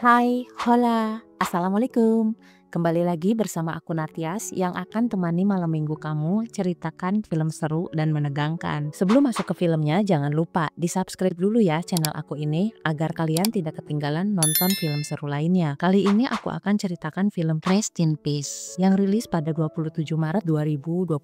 Hai, hola, assalamualaikum. Kembali lagi bersama aku Natyas yang akan temani malam minggu kamu ceritakan film seru dan menegangkan. Sebelum masuk ke filmnya, jangan lupa di-subscribe dulu ya channel aku ini agar kalian tidak ketinggalan nonton film seru lainnya. Kali ini aku akan ceritakan film Rest in Peace yang rilis pada 27 Maret 2024.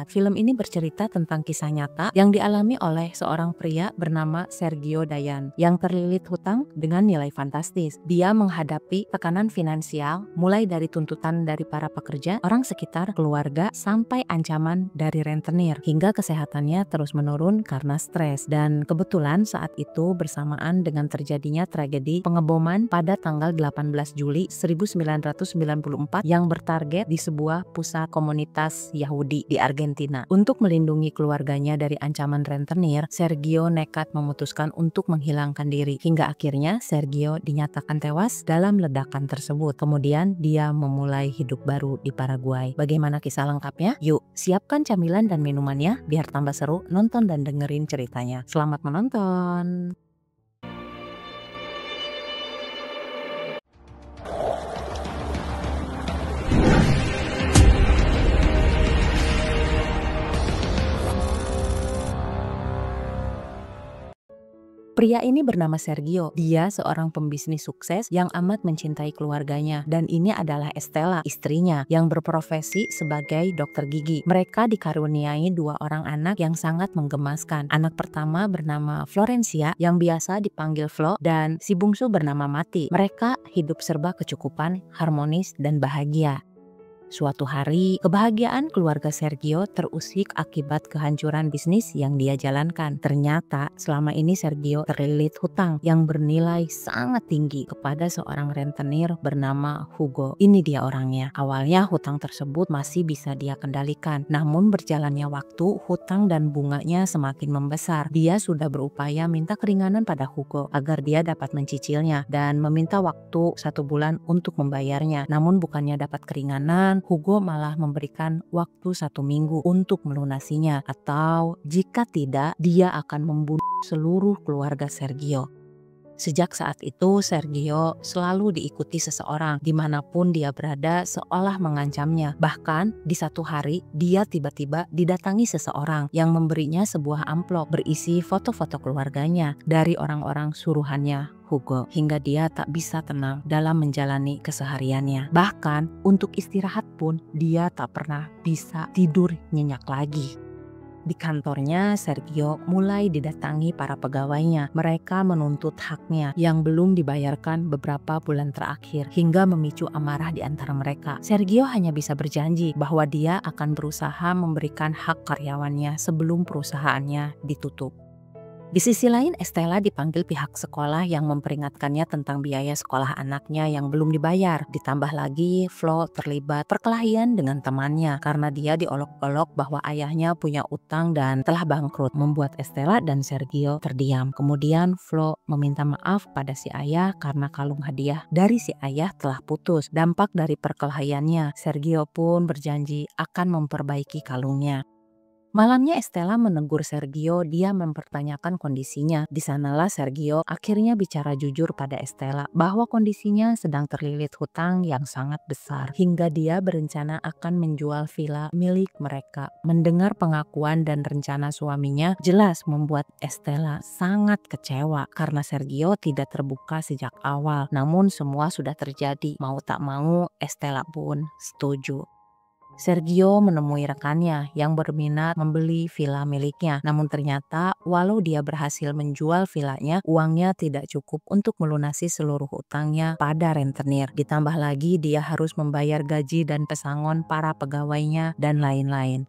Film ini bercerita tentang kisah nyata yang dialami oleh seorang pria bernama Sergio Dayan yang terlilit hutang dengan nilai fantastis. Dia menghadapi tekanan finansial mulai dari tuntutan dari para pekerja, orang sekitar, keluarga, sampai ancaman dari rentenir, hingga kesehatannya terus menurun karena stres. Dan kebetulan saat itu bersamaan dengan terjadinya tragedi pengeboman pada tanggal 18 Juli 1994 yang bertarget di sebuah pusat komunitas Yahudi di Argentina. Untuk melindungi keluarganya dari ancaman rentenir, Sergio nekat memutuskan untuk menghilangkan diri. Hingga akhirnya Sergio dinyatakan tewas dalam ledakan tersebut. Kemudian dia memulai hidup baru di Paraguay. Bagaimana kisah lengkapnya? Yuk, siapkan camilan dan minumannya biar tambah seru nonton dan dengerin ceritanya. Selamat menonton! Pria ini bernama Sergio. Dia seorang pembisnis sukses yang amat mencintai keluarganya. Dan ini adalah Estela, istrinya, yang berprofesi sebagai dokter gigi. Mereka dikaruniai dua orang anak yang sangat menggemaskan. Anak pertama bernama Florencia yang biasa dipanggil Flo, dan si bungsu bernama Mati. Mereka hidup serba kecukupan, harmonis, dan bahagia. Suatu hari, kebahagiaan keluarga Sergio terusik akibat kehancuran bisnis yang dia jalankan. Ternyata selama ini Sergio terlilit hutang yang bernilai sangat tinggi kepada seorang rentenir bernama Hugo. Ini dia orangnya. Awalnya hutang tersebut masih bisa dia kendalikan. Namun berjalannya waktu, hutang dan bunganya semakin membesar. Dia sudah berupaya minta keringanan pada Hugo agar dia dapat mencicilnya dan meminta waktu 1 bulan untuk membayarnya. Namun bukannya dapat keringanan, Hugo malah memberikan waktu 1 minggu untuk melunasinya, atau jika tidak, dia akan membunuh seluruh keluarga Sergio. Sejak saat itu, Sergio selalu diikuti seseorang dimanapun dia berada, seolah mengancamnya. Bahkan di satu hari, dia tiba-tiba didatangi seseorang yang memberinya sebuah amplop berisi foto-foto keluarganya dari orang-orang suruhannya Hugo, hingga dia tak bisa tenang dalam menjalani kesehariannya. Bahkan untuk istirahat pun dia tak pernah bisa tidur nyenyak lagi. Di kantornya, Sergio mulai didatangi para pegawainya. Mereka menuntut haknya yang belum dibayarkan beberapa bulan terakhir, hingga memicu amarah di antara mereka. Sergio hanya bisa berjanji bahwa dia akan berusaha memberikan hak karyawannya sebelum perusahaannya ditutup. Di sisi lain, Estela dipanggil pihak sekolah yang memperingatkannya tentang biaya sekolah anaknya yang belum dibayar. Ditambah lagi, Flo terlibat perkelahian dengan temannya karena dia diolok-olok bahwa ayahnya punya utang dan telah bangkrut, membuat Estela dan Sergio terdiam. Kemudian Flo meminta maaf pada si ayah karena kalung hadiah dari si ayah telah putus. Dampak dari perkelahiannya, Sergio pun berjanji akan memperbaiki kalungnya. Malamnya Estela menegur Sergio, dia mempertanyakan kondisinya. Di sanalah Sergio akhirnya bicara jujur pada Estela bahwa kondisinya sedang terlilit hutang yang sangat besar, hingga dia berencana akan menjual villa milik mereka. Mendengar pengakuan dan rencana suaminya jelas membuat Estela sangat kecewa karena Sergio tidak terbuka sejak awal. Namun semua sudah terjadi, mau tak mau Estela pun setuju. Sergio menemui rekannya yang berminat membeli villa miliknya. Namun ternyata walau dia berhasil menjual villanya, uangnya tidak cukup untuk melunasi seluruh utangnya pada rentenir. Ditambah lagi dia harus membayar gaji dan pesangon para pegawainya dan lain-lain.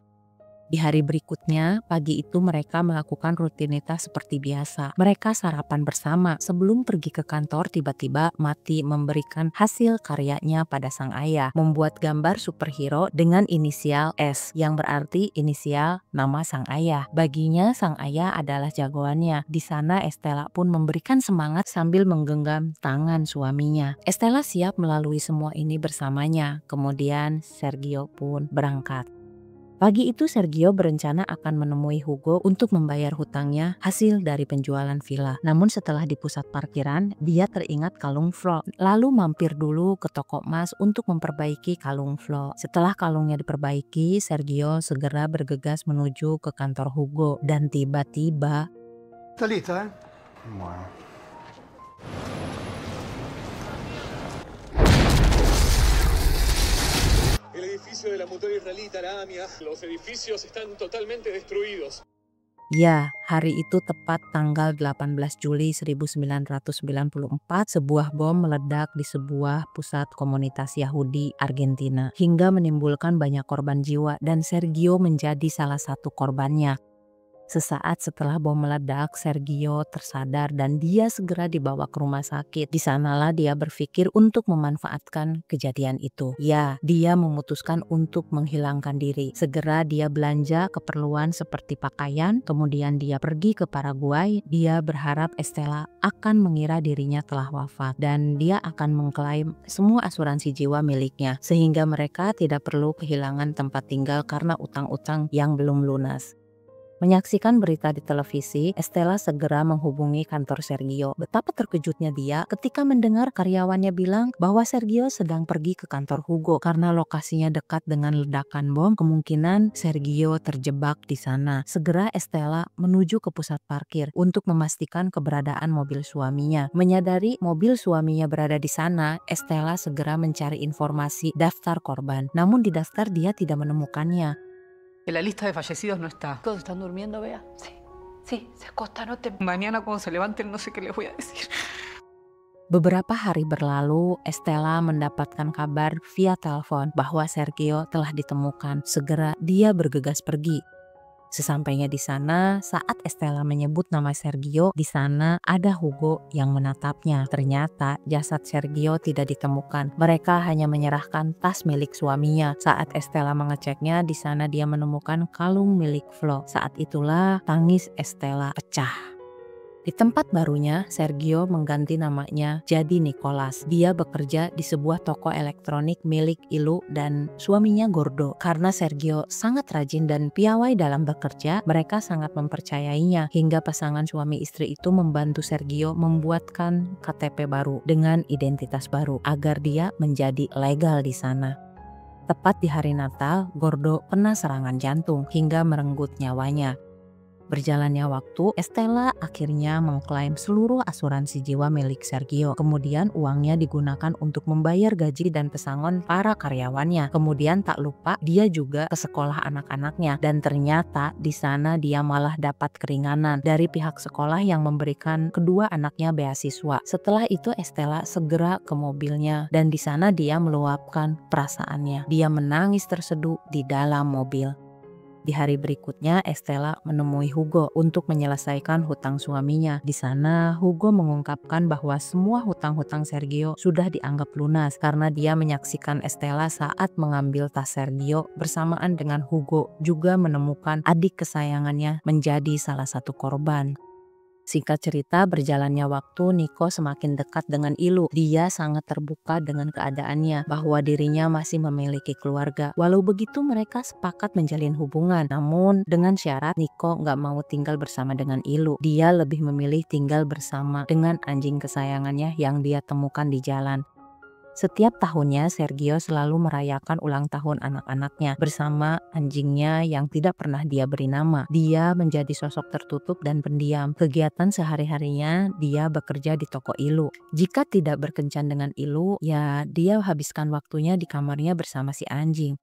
Di hari berikutnya, pagi itu mereka melakukan rutinitas seperti biasa. Mereka sarapan bersama. Sebelum pergi ke kantor, tiba-tiba Mati memberikan hasil karyanya pada sang ayah, membuat gambar superhero dengan inisial S, yang berarti inisial nama sang ayah. Baginya, sang ayah adalah jagoannya. Di sana Estela pun memberikan semangat sambil menggenggam tangan suaminya. Estela siap melalui semua ini bersamanya. Kemudian Sergio pun berangkat. Pagi itu Sergio berencana akan menemui Hugo untuk membayar hutangnya hasil dari penjualan villa. Namun setelah di pusat parkiran, dia teringat kalung Flo. Lalu mampir dulu ke toko emas untuk memperbaiki kalung Flo. Setelah kalungnya diperbaiki, Sergio segera bergegas menuju ke kantor Hugo. Dan tiba-tiba... ¿Está lista, Bueno. El edificio de la mutua israelita, la AMIA, los edificios están totalmente destruidos. Ya, hari itu tepat tanggal 18 Juli 1994, sebuah bom meledak di sebuah pusat komunitas Yahudi Argentina hingga menimbulkan banyak korban jiwa dan Sergio menjadi salah satu korbannya. Sesaat setelah bom meledak, Sergio tersadar dan dia segera dibawa ke rumah sakit. Di sanalah dia berpikir untuk memanfaatkan kejadian itu. Ya, dia memutuskan untuk menghilangkan diri. Segera dia belanja keperluan seperti pakaian, kemudian dia pergi ke Paraguay. Dia berharap Estela akan mengira dirinya telah wafat dan dia akan mengklaim semua asuransi jiwa miliknya sehingga mereka tidak perlu kehilangan tempat tinggal karena utang-utang yang belum lunas. Menyaksikan berita di televisi, Estela segera menghubungi kantor Sergio. Betapa terkejutnya dia ketika mendengar karyawannya bilang bahwa Sergio sedang pergi ke kantor Hugo karena lokasinya dekat dengan ledakan bom. Kemungkinan Sergio terjebak di sana. Segera Estela menuju ke pusat parkir untuk memastikan keberadaan mobil suaminya. Menyadari mobil suaminya berada di sana, Estela segera mencari informasi daftar korban. Namun di daftar dia tidak menemukannya. En la lista de fallecidos no está. ¿Todos están durmiendo, Bea? Sí, sí, se acostaron temprano. Mañana cuando se levanten no sé qué les voy a decir. Beberapa hari berlalu, Estela mendapatkan kabar via telepon bahwa Sergio telah ditemukan. Segera dia bergegas pergi. Sesampainya di sana, saat Estela menyebut nama Sergio, di sana ada Hugo yang menatapnya. Ternyata jasad Sergio tidak ditemukan. Mereka hanya menyerahkan tas milik suaminya. Saat Estela mengeceknya, di sana dia menemukan kalung milik Flo. Saat itulah tangis Estela pecah. Di tempat barunya, Sergio mengganti namanya jadi Nicholas. Dia bekerja di sebuah toko elektronik milik Ilu dan suaminya Gordo. Karena Sergio sangat rajin dan piawai dalam bekerja, mereka sangat mempercayainya. Hingga pasangan suami istri itu membantu Sergio membuatkan KTP baru dengan identitas baru agar dia menjadi legal di sana. Tepat di hari Natal, Gordo kena serangan jantung hingga merenggut nyawanya. Berjalannya waktu, Estela akhirnya mengklaim seluruh asuransi jiwa milik Sergio. Kemudian uangnya digunakan untuk membayar gaji dan pesangon para karyawannya. Kemudian tak lupa dia juga ke sekolah anak-anaknya. Dan ternyata di sana dia malah dapat keringanan dari pihak sekolah yang memberikan kedua anaknya beasiswa. Setelah itu Estela segera ke mobilnya dan di sana dia meluapkan perasaannya. Dia menangis terseduh di dalam mobil. Di hari berikutnya, Estela menemui Hugo untuk menyelesaikan hutang suaminya. Di sana, Hugo mengungkapkan bahwa semua hutang-hutang Sergio sudah dianggap lunas karena dia menyaksikan Estela saat mengambil tas Sergio bersamaan dengan Hugo juga menemukan adik kesayangannya menjadi salah satu korban. Singkat cerita, berjalannya waktu, Nico semakin dekat dengan Ilu. Dia sangat terbuka dengan keadaannya, bahwa dirinya masih memiliki keluarga. Walau begitu, mereka sepakat menjalin hubungan. Namun, dengan syarat Nico nggak mau tinggal bersama dengan Ilu. Dia lebih memilih tinggal bersama dengan anjing kesayangannya yang dia temukan di jalan. Setiap tahunnya Sergio selalu merayakan ulang tahun anak-anaknya bersama anjingnya yang tidak pernah dia beri nama. Dia menjadi sosok tertutup dan pendiam. Kegiatan sehari-harinya dia bekerja di toko Ilu. Jika tidak berkencan dengan Ilu, ya dia habiskan waktunya di kamarnya bersama si anjing.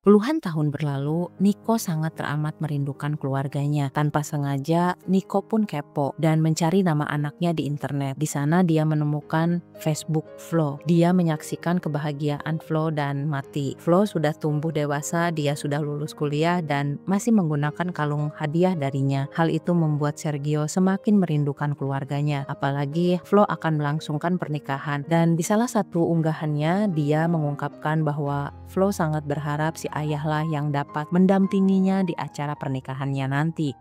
Puluhan tahun berlalu, Nico sangat teramat merindukan keluarganya. Tanpa sengaja, Nico pun kepo dan mencari nama anaknya di internet. Di sana dia menemukan Facebook Flo. Dia menyaksikan kebahagiaan Flo dan Mati. Flo sudah tumbuh dewasa, dia sudah lulus kuliah dan masih menggunakan kalung hadiah darinya. Hal itu membuat Sergio semakin merindukan keluarganya. Apalagi Flo akan melangsungkan pernikahan. Dan di salah satu unggahannya, dia mengungkapkan bahwa Flo sangat berharap si ayahlah yang dapat mendampinginya di acara pernikahannya nanti.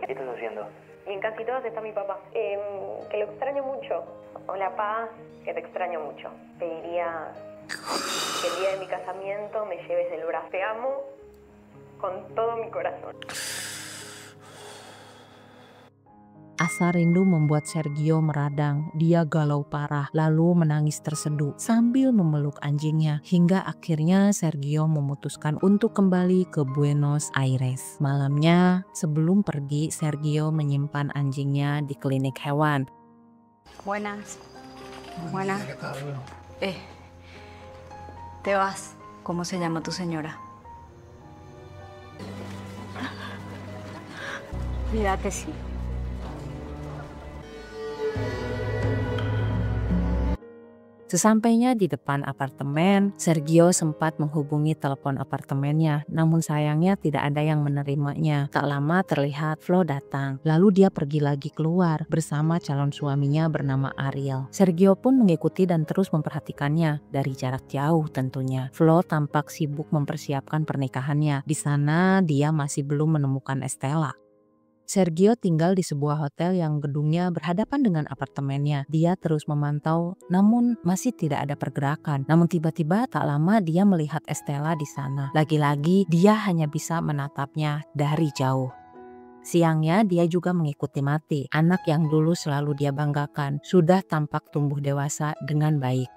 ¿Qué estás haciendo? En casi todas está mi papá. Que lo extraño mucho. Hola, Pa, que te extraño mucho. Pediría Que el día de mi casamiento me lleves del brazo. Te amo con todo mi corazón. Asa rindu membuat Sergio meradang. Dia galau parah, lalu menangis terseduh sambil memeluk anjingnya. Hingga akhirnya Sergio memutuskan untuk kembali ke Buenos Aires. Malamnya, sebelum pergi, Sergio menyimpan anjingnya di klinik hewan. Buenas. Buenas. Te vas. ¿Cómo se llama tu señora? Cuídate, sí. Sesampainya di depan apartemen, Sergio sempat menghubungi telepon apartemennya, namun sayangnya tidak ada yang menerimanya. Tak lama terlihat Flo datang, lalu dia pergi lagi keluar bersama calon suaminya bernama Ariel. Sergio pun mengikuti dan terus memperhatikannya dari jarak jauh tentunya. Flo tampak sibuk mempersiapkan pernikahannya. Di sana dia masih belum menemukan Estela. Sergio tinggal di sebuah hotel yang gedungnya berhadapan dengan apartemennya. Dia terus memantau, namun masih tidak ada pergerakan. Namun tiba-tiba tak lama dia melihat Estela di sana. Lagi-lagi dia hanya bisa menatapnya dari jauh. Siangnya dia juga mengikuti Mati, anak yang dulu selalu dia banggakan, sudah tampak tumbuh dewasa dengan baik.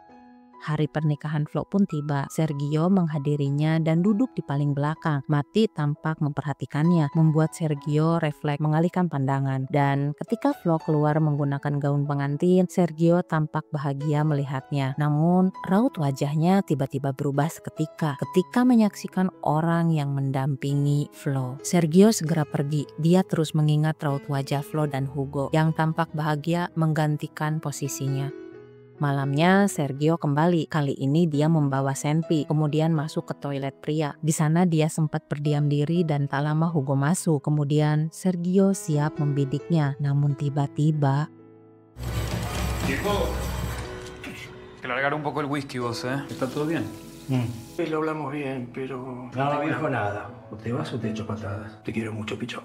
Hari pernikahan Flo pun tiba. Sergio menghadirinya dan duduk di paling belakang. Mati tampak memperhatikannya, membuat Sergio refleks mengalihkan pandangan. Dan ketika Flo keluar menggunakan gaun pengantin, Sergio tampak bahagia melihatnya. Namun raut wajahnya tiba-tiba berubah seketika ketika menyaksikan orang yang mendampingi Flo. Sergio segera pergi. Dia terus mengingat raut wajah Flo dan Hugo yang tampak bahagia menggantikan posisinya. Malamnya Sergio kembali. Kali ini dia membawa Senpi, kemudian masuk ke toilet pria. Di sana dia sempat berdiam diri dan tak lama Hugo masuk. Kemudian Sergio siap membidiknya, namun tiba-tiba... Hijo, que largar un poco el whisky vos, ¿eh? ¿Está todo bien? Lo hablamos bien, pero... No te dijo nada. O te vas o te echo patadas. Te quiero mucho, pichón.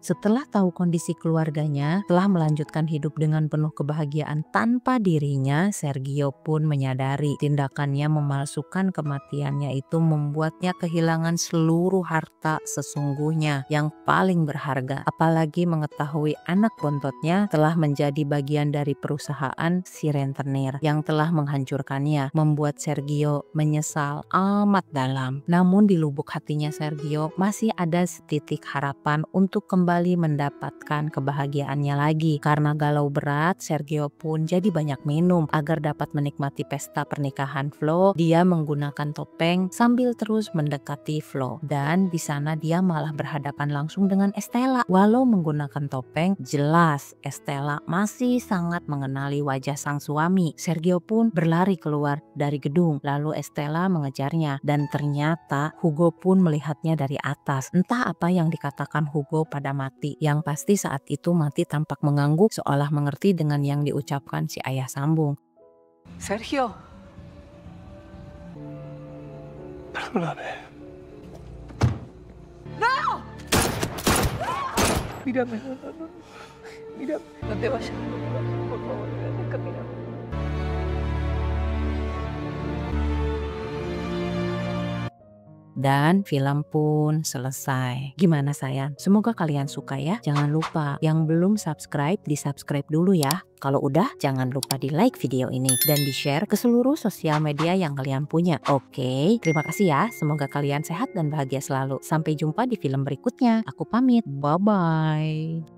Setelah tahu kondisi keluarganya telah melanjutkan hidup dengan penuh kebahagiaan tanpa dirinya, Sergio pun menyadari tindakannya memalsukan kematiannya itu membuatnya kehilangan seluruh harta sesungguhnya yang paling berharga. Apalagi mengetahui anak bontotnya telah menjadi bagian dari perusahaan si rentenir yang telah menghancurkannya, membuat Sergio menyesal amat dalam. Namun di lubuk hatinya Sergio masih ada setitik harapan untuk kembali mendapatkan kebahagiaannya lagi. Karena galau berat, Sergio pun jadi banyak minum agar dapat menikmati pesta pernikahan Flo. Dia menggunakan topeng sambil terus mendekati Flo, dan di sana dia malah berhadapan langsung dengan Estela. Walau menggunakan topeng, jelas Estela masih sangat mengenali wajah sang suami. Sergio pun berlari keluar dari gedung, lalu Estela mengejarnya, dan ternyata Hugo pun melihatnya dari atas. Entah apa yang dikatakan Hugo pada Mati, yang pasti saat itu Mati tampak mengangguk seolah mengerti dengan yang diucapkan si ayah sambung. Sergio. Perdóname. ¡No! Mírame, no. Mírame, no te vayas. Por favor, camina. Dan film pun selesai. Gimana sayang? Semoga kalian suka ya. Jangan lupa yang belum subscribe, di-subscribe dulu ya. Kalau udah, jangan lupa di like video ini dan di-share ke seluruh sosial media yang kalian punya. Oke, terima kasih ya. Semoga kalian sehat dan bahagia selalu. Sampai jumpa di film berikutnya. Aku pamit. Bye-bye.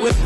With